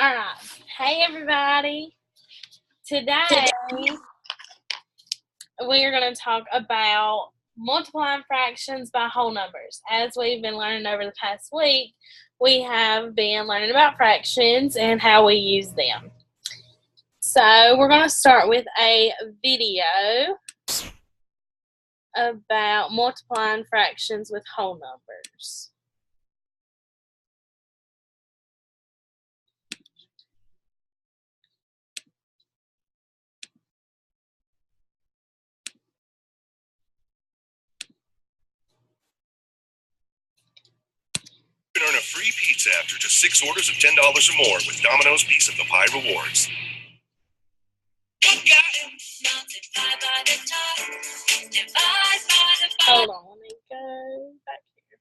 All right. Hey, everybody. Today, we are going to talk about multiplying fractions by whole numbers. As we've been learning over the past week, we have been learning about fractions and how we use them. So, we're going to start with a video about multiplying fractions with whole numbers. You can earn a free pizza after just 6 orders of $10 or more with Domino's Piece of the Pie Rewards. Hold on, let me go back here.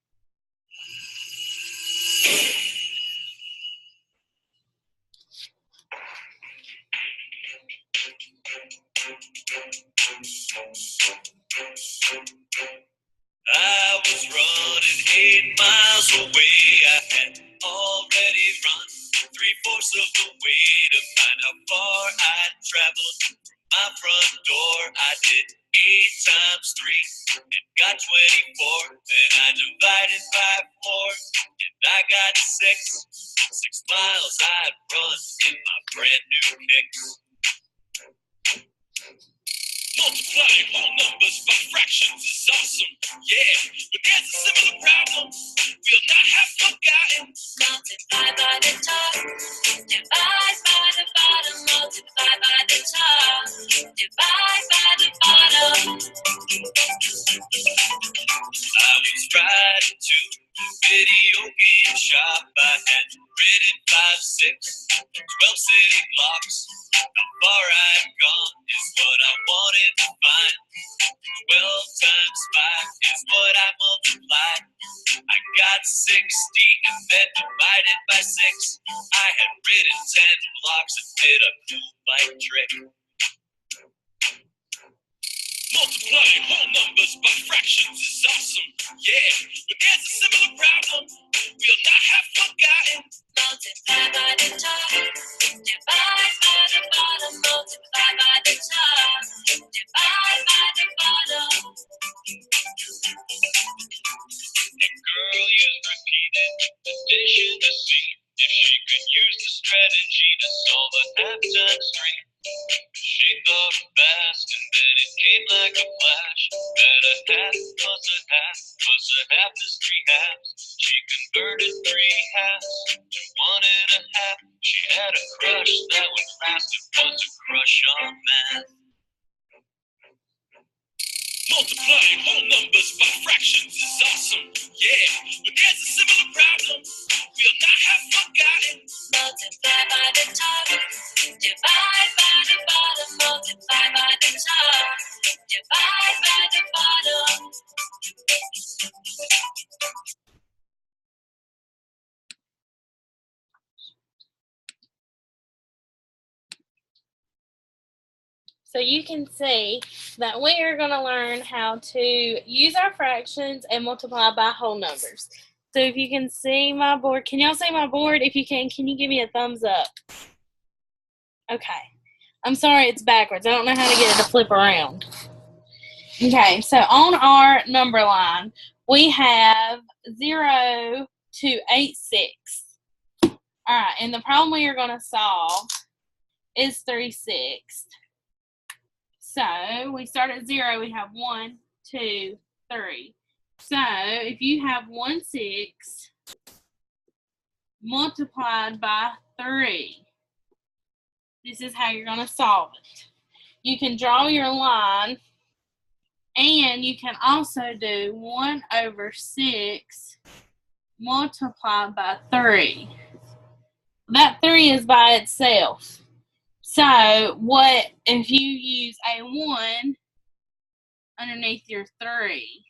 I was running 8 miles away. I had already run 3/4 of the way to find how far I'd traveled from my front door. I did 8 times 3 and got 24. Then I divided by 4 and I got 6. 6 miles I'd run in my brand new kicks. Multiplying whole numbers by fractions is awesome, yeah. But there's a similar problem we'll not have forgotten. Multiply by the top, divide by the bottom. Multiply by the top, divide by the bottom. I was riding to the video game shop. I had written 5, 6, 12 city blocks. How far I'd gone is what I wanted to find. 12 times 5 is what I multiplied. I got 60 and then divided by 6. I had written 10 blocks and did a moonlight trick. Multiplying whole numbers by fractions is awesome, yeah. But there's a similar problem we'll not have forgotten. Multiply by the top, divide by the bottom. Multiply by the top, divide by the bottom. And girl used repeated addition to see if she could use the strategy to solve a half-time stream. She thought fast and then it came like a flash. That a half plus a half plus a half is 3 halves. She converted 3 halves to 1 1/2. She had a crush that was fast. It was a crush on math. Multiplying whole numbers by fractions is awesome, yeah. But there's a similar problem we'll not have forgotten. Multiply by the top, divide by the bottom. Multiply by the top, divide by the bottom. So you can see that we are going to learn how to use our fractions and multiply by whole numbers. So if you can see my board, can y'all see my board? If you can you give me a thumbs up? Okay. I'm sorry it's backwards. I don't know how to get it to flip around. Okay, so on our number line, we have 0 to 86. All right, and the problem we are going to solve is 3/6. So we start at 0, we have 1, 2, 3. So if you have 1/6 multiplied by 3, this is how you're going to solve it. You can draw your line, and you can also do 1/6 multiplied by 3. That 3 is by itself. So, what if you use a 1 underneath your 3?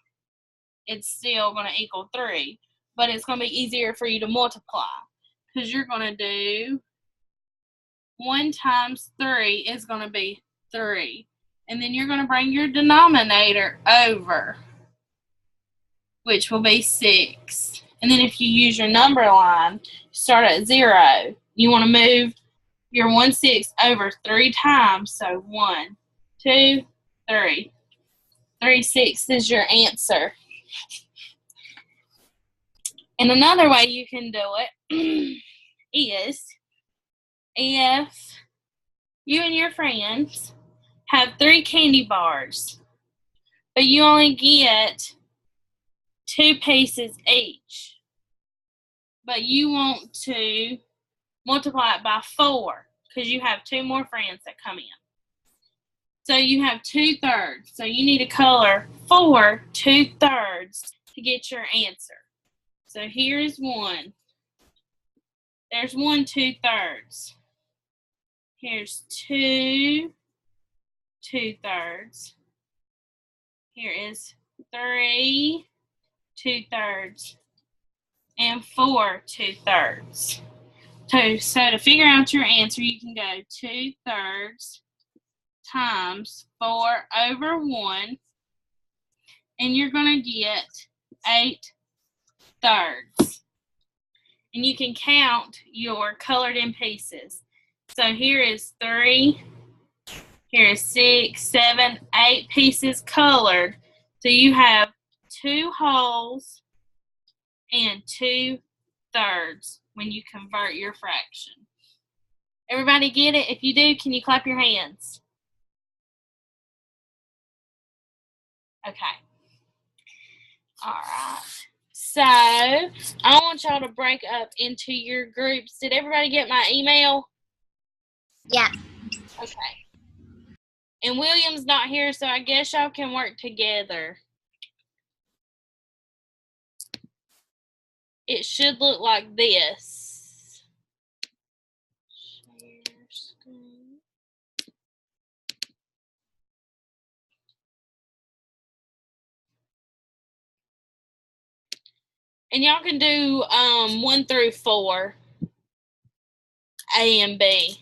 It's still going to equal 3, but it's going to be easier for you to multiply because you're going to do 1 times 3 is going to be 3, and then you're going to bring your denominator over, which will be 6. And then if you use your number line, start at 0. You want to move your 1/6 over 3 times. So 1, 2, 3. 3/6 is your answer. And another way you can do it is if you and your friends have 3 candy bars, but you only get 2 pieces each, but you want to multiply it by 4 because you have 2 more friends that come in. So you have 2/3. So you need to color 4 2/3 to get your answer. So here's 1. There's 1 2/3. Here's 2 2/3. Here is 3 2/3 and 4 2/3. So to figure out your answer, you can go 2/3 times 4 over 1, and you're going to get 8/3. And you can count your colored in pieces. So here is 3, here is 6, 7, 8 pieces colored. So you have 2 wholes and 2/3 when you convert your fraction. Everybody get it? If you do, can you clap your hands? Okay. All right. So I want y'all to break up into your groups. Did everybody get my email? Yeah. Okay. And William's not here, so I guess y'all can work together. It should look like this. Share screen. And y'all can do 1 through 4, A and B.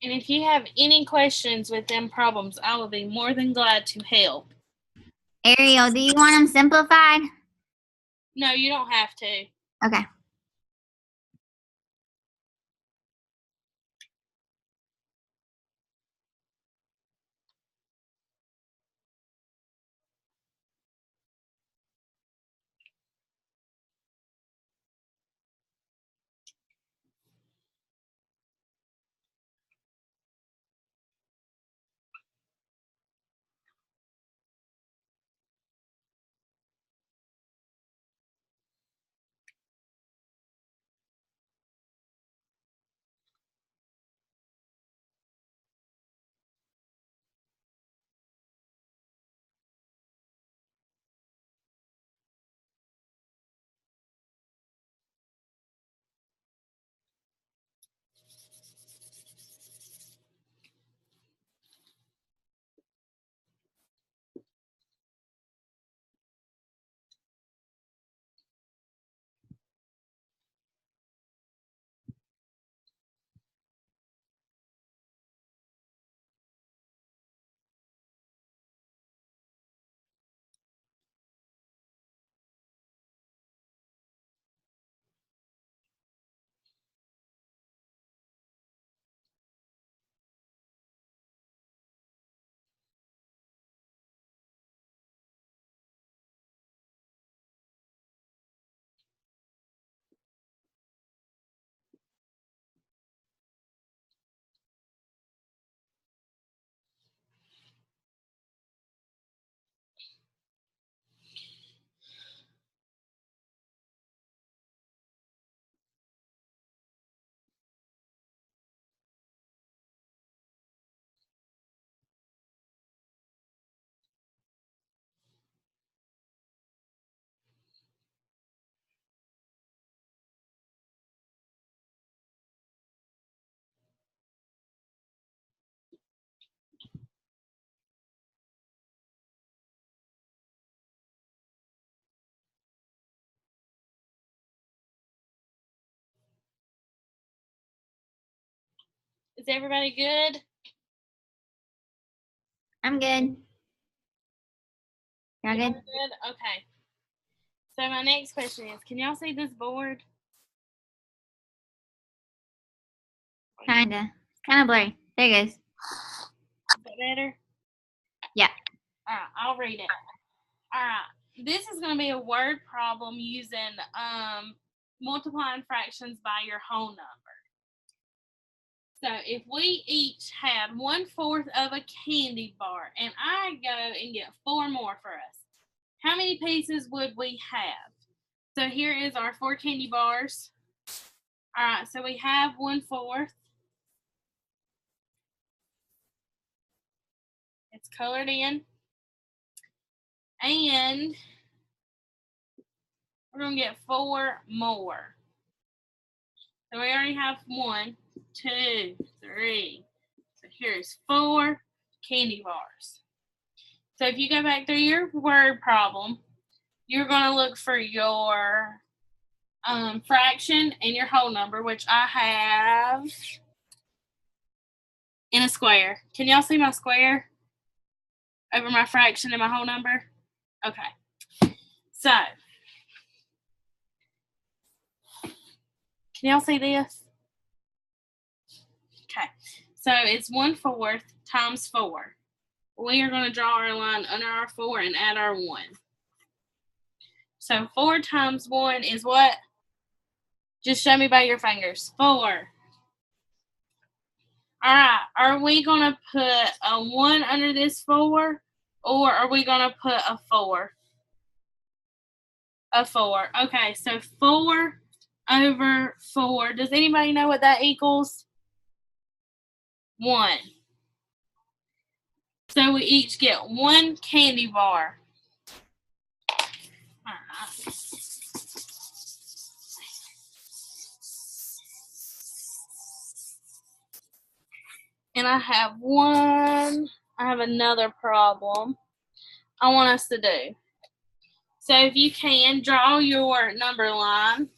And if you have any questions with them problems, I will be more than glad to help. Ariel, do you want them simplified? No, you don't have to. Okay. Is everybody good? I'm good. Y'all Y'all good? good? Okay. So my next question is, can y'all see this board? Kinda. Kinda blurry. There it goes. Is that better? Yeah. All right, I'll read it. All right, this is going to be a word problem using multiplying fractions by your whole number. So if we each had 1/4 of a candy bar and I go and get 4 more for us, how many pieces would we have? So here is our 4 candy bars. All right, so we have 1/4. It's colored in. And we're going to get 4 more. So we already have 1, 2, 3. So here's 4 candy bars. So if you go back through your word problem, you're going to look for your fraction and your whole number, which I have in a square. Can y'all see my square over my fraction and my whole number? Okay. So, can y'all see this? Okay. So it's 1/4 times 4. We are going to draw our line under our 4 and add our 1. So 4 times 1 is what? Just show me by your fingers. 4. All right. Are we going to put a 1 under this 4? Or are we going to put a 4? A 4. Okay. So 4 over 4. Does anybody know what that equals? 1. So we each get 1 candy bar. All right. And I have another problem I want us to do. So if you can, draw your number line.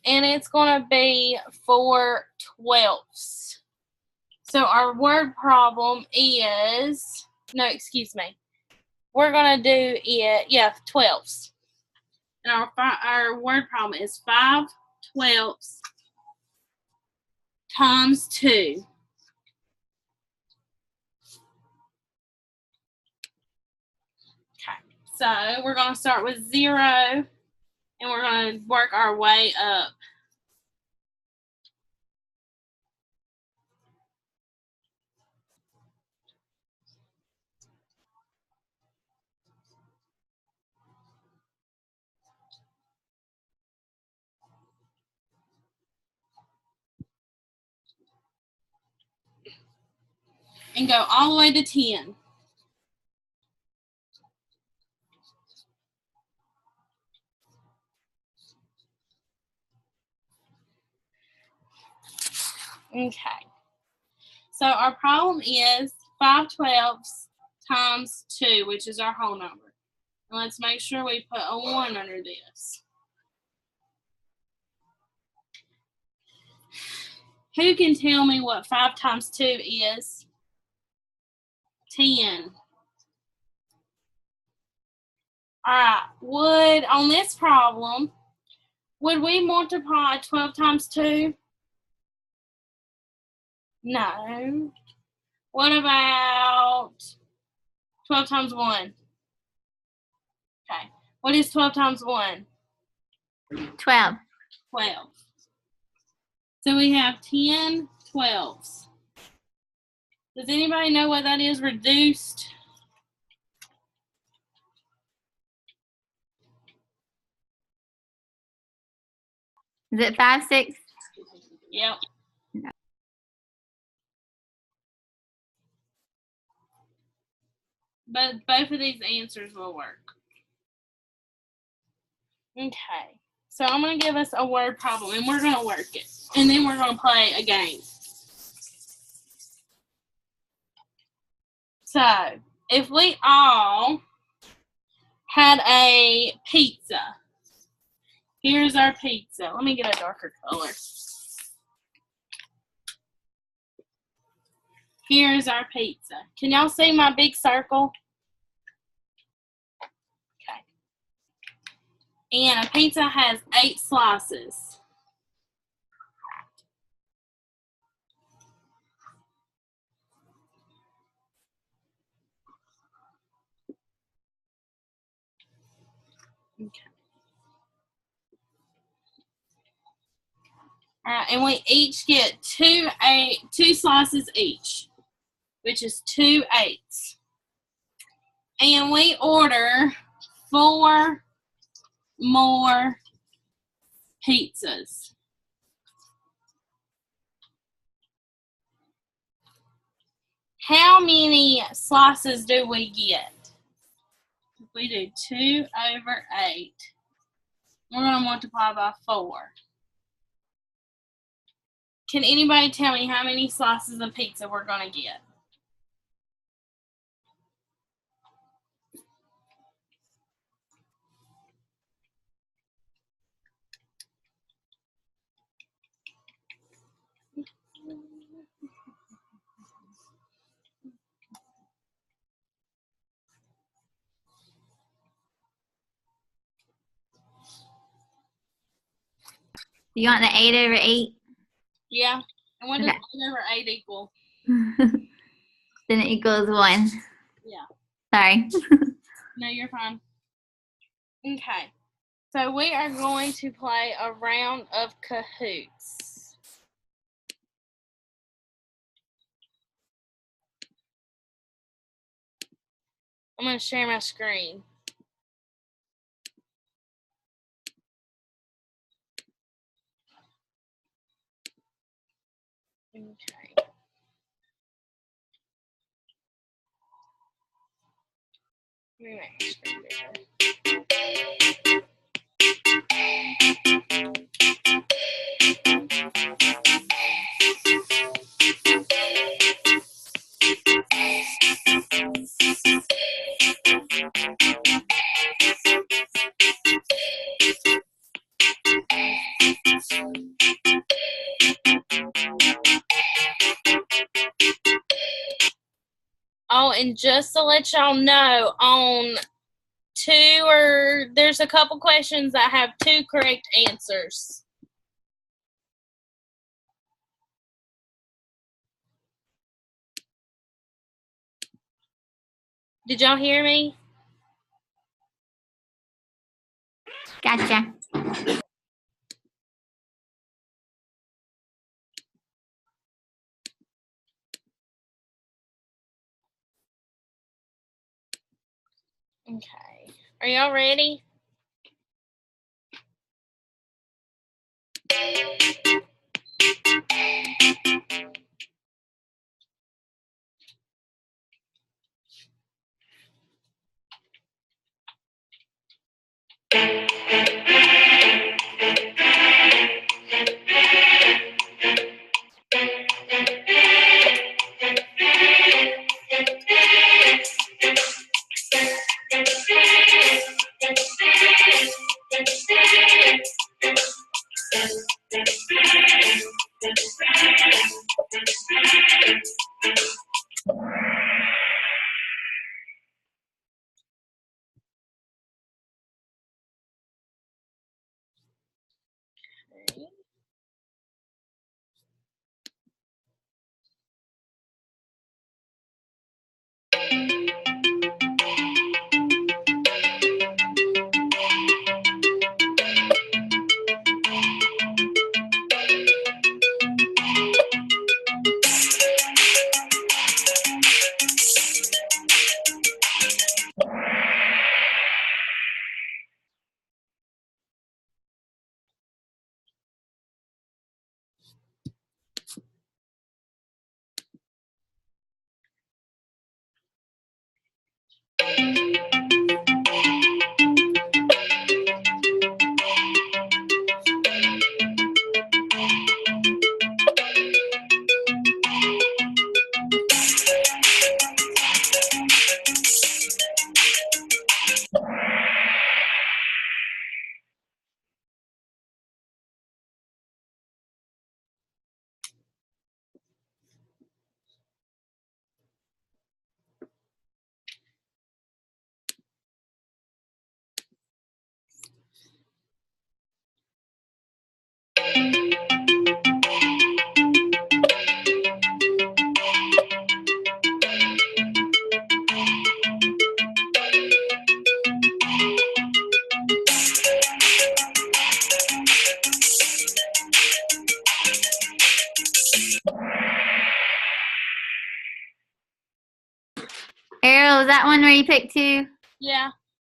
And it's going to be 4/12. So our word problem is, no, excuse me. We're going to do it, 12ths. And our word problem is 5/12 times 2. Okay, so we're going to start with 0, and we're going to work our way up. And go all the way to 10. Okay. So our problem is 5/12 times 2, which is our whole number. And let's make sure we put a 1 under this. Who can tell me what 5 times 2 is? 10. All right. On this problem, would we multiply 12 times 2? No. What about 12 times 1? Okay. What is 12 times 1? 12. 12. So we have 10 12s. Does anybody know what that is reduced? Is it 5, 6? Yep. No. But both of these answers will work. Okay. So I'm going to give us a word problem, and we're going to work it. And then we're going to play a game. So if we all had a pizza, here's our pizza. Let me get a darker color. Here's our pizza. Can y'all see my big circle? Okay. And a pizza has 8 slices. Okay. All right, and we each get two slices each, which is 2 8s. And we order 4 more pizzas. How many slices do we get? If we do 2 over 8, we're going to multiply by 4. Can anybody tell me how many slices of pizza we're going to get? You want the 8 over 8? Yeah. And what does Okay. 8 over 8 equal? Then it equals 1. Yeah. Sorry. No, you're fine. Okay. So we are going to play a round of Kahoots. I'm going to share my screen. Okay. Let me make my screen bigger. Oh, and just to let y'all know, on there's a couple questions that have 2 correct answers. Did y'all hear me? Gotcha. Okay. Are y'all ready? Okay. Ariel, is that one where you picked 2? Yeah,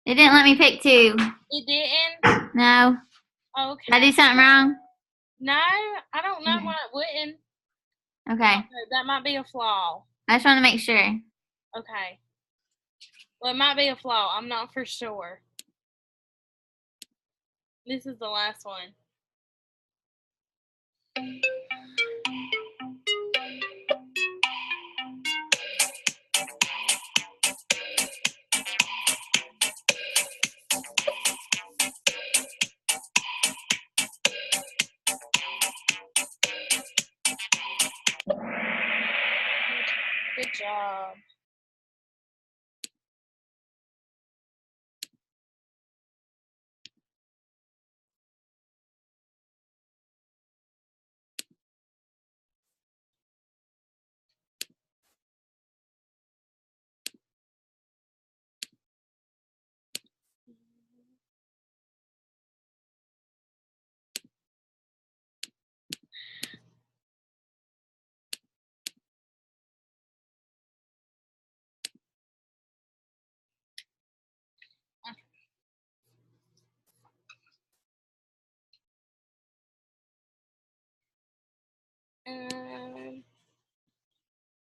It didn't let me pick 2. it didn't? No. Okay. Did I do something wrong? No, I don't know why it wouldn't. Okay. That might be a flaw. I just want to make sure. Okay. Well, it might be a flaw. I'm not for sure. This is the last one. Good job.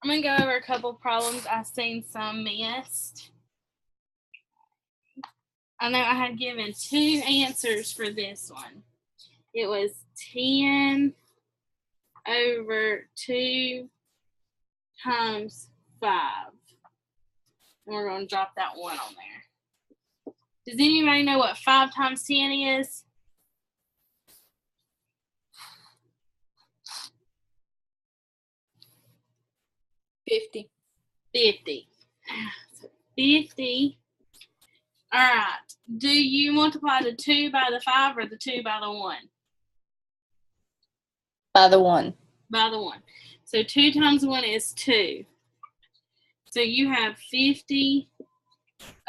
I'm going to go over a couple problems I've seen some missed. I know I had given 2 answers for this one. It was 10 over 2 times 5. And we're going to drop that 1 on there. Does anybody know what 5 times 10 is? 50. 50. So 50. All right. Do you multiply the 2 by the 5 or the 2 by the 1? By the 1. By the 1. So 2 times 1 is 2. So you have 50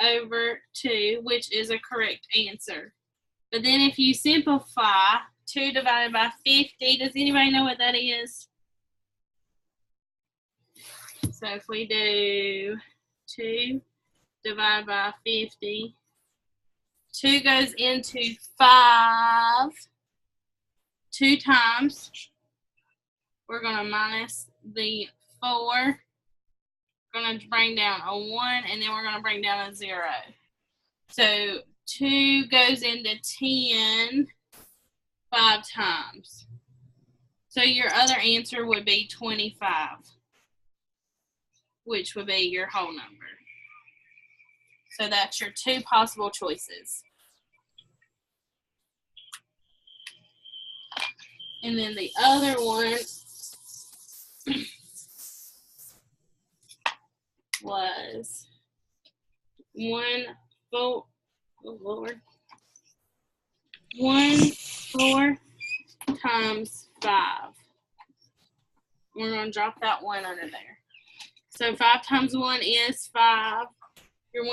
over 2, which is a correct answer. But then if you simplify 2 divided by 50, does anybody know what that is? So if we do 2 divided by 50, 2 goes into 5 2 times. We're going to minus the 4. Going to bring down a 1, and then we're going to bring down a 0. So 2 goes into 10 5 times. So your other answer would be 25, which would be your whole number. So that's your 2 possible choices. And then the other one was 1 4. Oh Lord. 1 4 times 5. We're going to drop that 1 under there. So 5 times 1 is 5. Your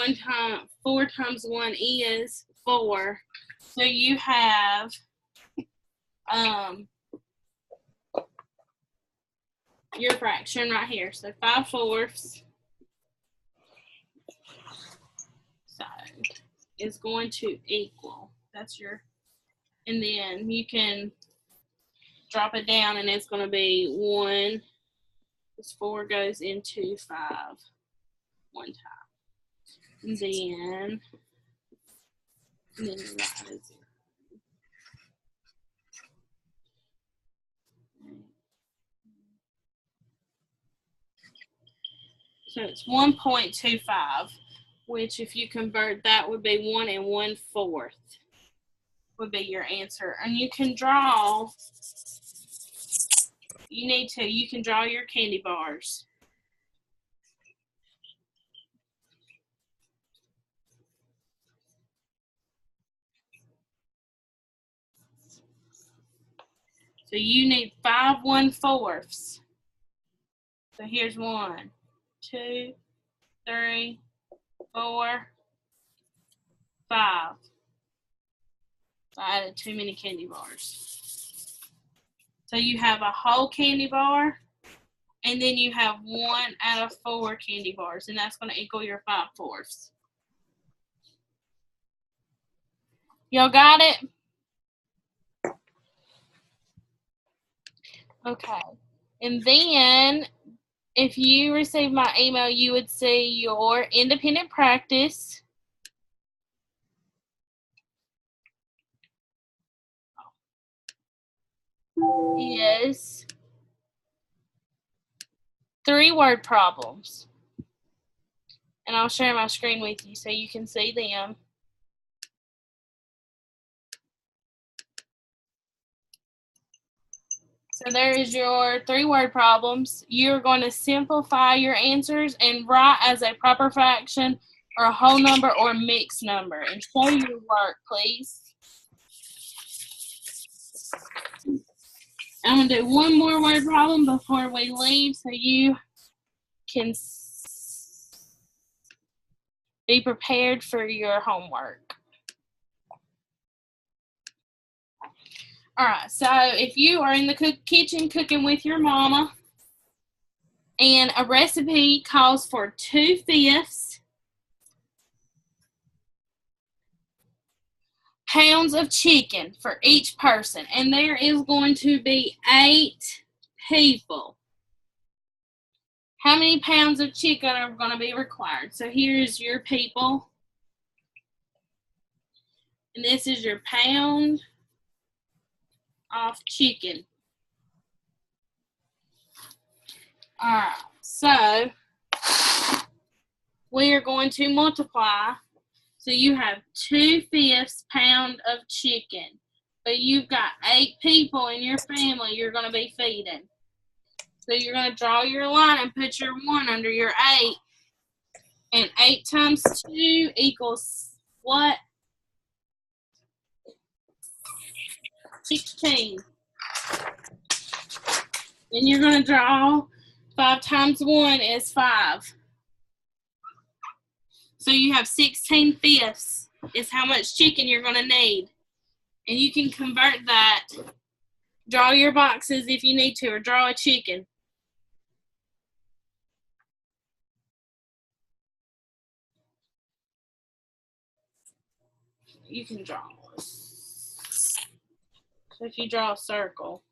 4 times 1 is 4. So you have your fraction right here. So 5/4 so is going to equal. That's your, and then you can drop it down and it's going to be 1. This 4 goes into 5 1 time. And then right is 0. So it's 1.25, which if you convert that would be 1 1/4 would be your answer. And you can draw, you can draw your candy bars. So you need 5 1/4. So here's 1, 2, 3, 4, 5. So I added too many candy bars. So you have a whole candy bar And then you have 1 out of 4 candy bars, and that's going to equal your 5/4. Y'all got it? Okay. And then if you receive my email, you would see your independent practice. Is 3 word problems. And I'll share my screen with you so you can see them. So there is your 3 word problems. You're going to simplify your answers and write as a proper fraction or a whole number or mixed number. And show your work, please. I'm going to do one more word problem before we leave so you can be prepared for your homework. All right, so if you are in the kitchen cooking with your mama and a recipe calls for 2/5 pounds of chicken for each person, and there is going to be 8 people, how many pounds of chicken are going to be required? So here's your people, and this is your pound of chicken. All right, so we are going to multiply. So you have 2/5 pound of chicken, but you've got 8 people in your family you're going to be feeding. So you're going to draw your line and put your 1 under your 8. And 8 times 2 equals what? 16. And you're going to draw 5 times 1 is 5. So you have 16/5 is how much chicken you're going to need. And you can convert that. Draw your boxes if you need to, or draw a chicken. You can draw. So if you draw a circle.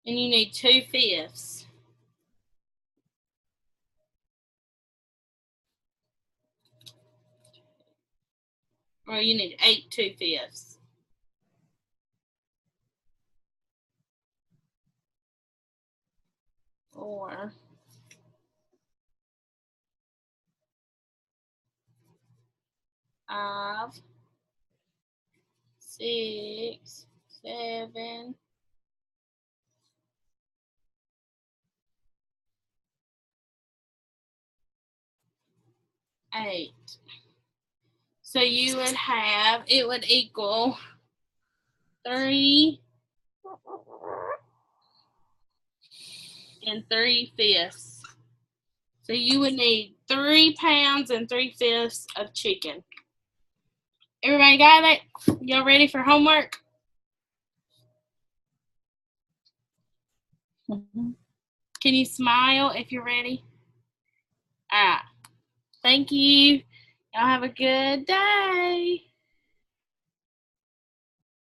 And you need 2/5. Or you need 8 2/5. Or 5, 6, 7, 8. So you would have, it would equal 3 3/5. So you would need 3 pounds and 3/5 of chicken. Everybody got it? Y'all ready for homework? Mm-hmm. Can you smile if you're ready? All right. Thank you. Y'all have a good day.